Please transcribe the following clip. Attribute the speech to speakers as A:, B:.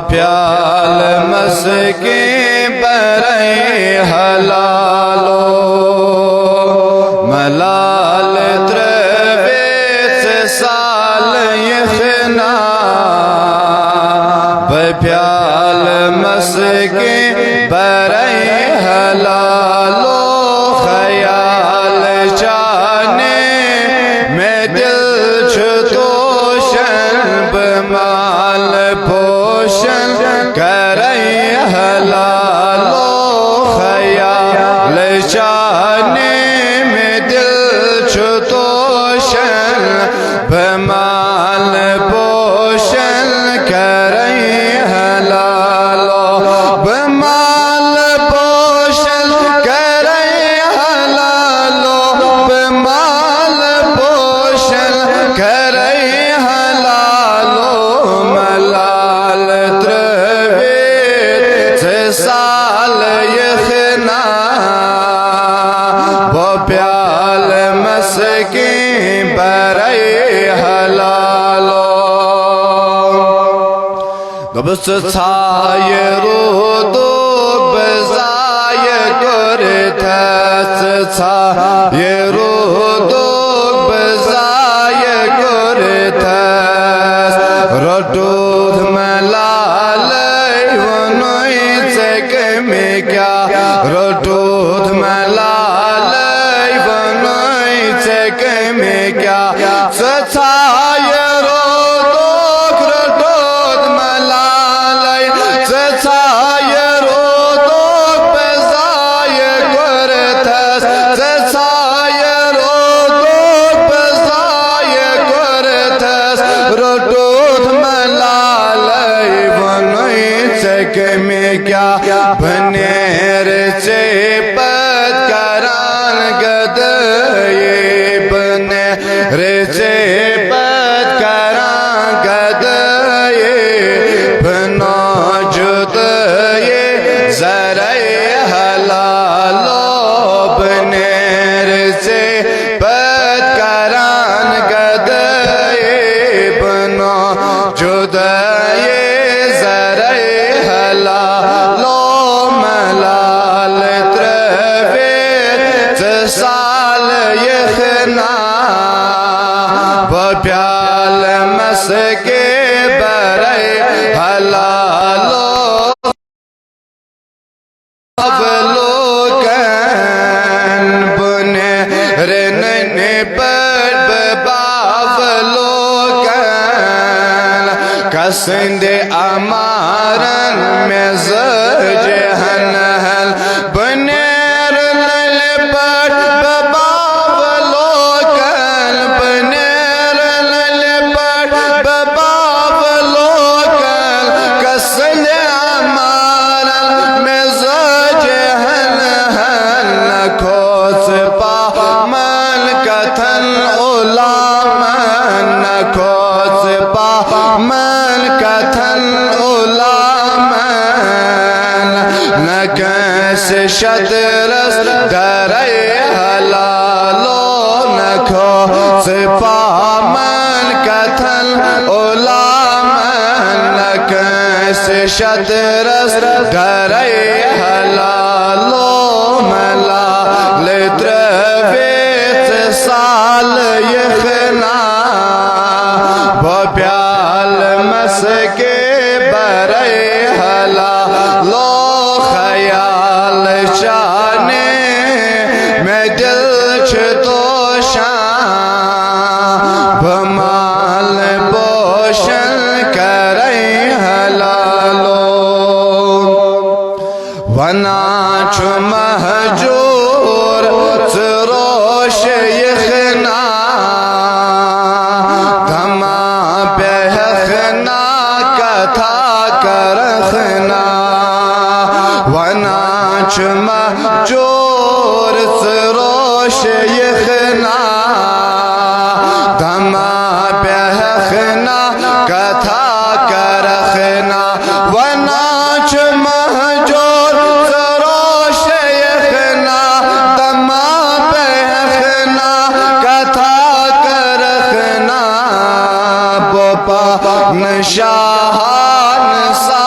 A: प्याल मस्के बरे हलालो मलाल त्रवेस साल यखना प्याल मस्के बरे हलालो ख्याल जाने में दिल छतोशन बमाल पोशन करे हलालो ख्याल जाने में दिल छतोशन बमाल पोशन करे हलालो बमाल पोशन करे हलालो बमाल पोशन करे हलालो मलाल त्रवेत से साल यखना वो प्याल मस्के बरे हलालो गबस छाय रोदो बजाय करथस छाय रोदो बजाय करथस रटोध मलाल वनोई चक में क्या रटोध मलाल वनोई चक में क्या छाय में क्या बनेर से पद करान गदये बनेर से पद करान गदये बना जुदये जरे हलालो बनेर से पद करान गदये बना जुदये जरे हलालो मलाल त्रवेत साल यखना वो प्याल मस्के बरे हलालो अवलोकन बुने रनने पर बावलोकन कसंदे अमारन में जहन हल बनेर नल पर बावलोकन बनेर नल पर बावलोकन कसंदे अमारन में जहन हल नखोस पा मन कथन उलामन नखोस पा मन कथन उलामन न कैसे शतरस दरे हलालो नखो सिपामन कथन उलामन न कैसे शतरस दरे हलालो मलाल त्रवेत साल यखना वो प्याल मस्के बरे हलालो ख्याल जाने में दिल छतोशां बमाल पोशन करे हलालो वना महजूर सरोश यखना धमा बेहखना कथा करखना वनाच महजूर सरोश यखना धमा बेहखना कथा करखना वनाच महजूर सरोश यखना धमा बेहखना कथा करखना बोपा नशाहान सा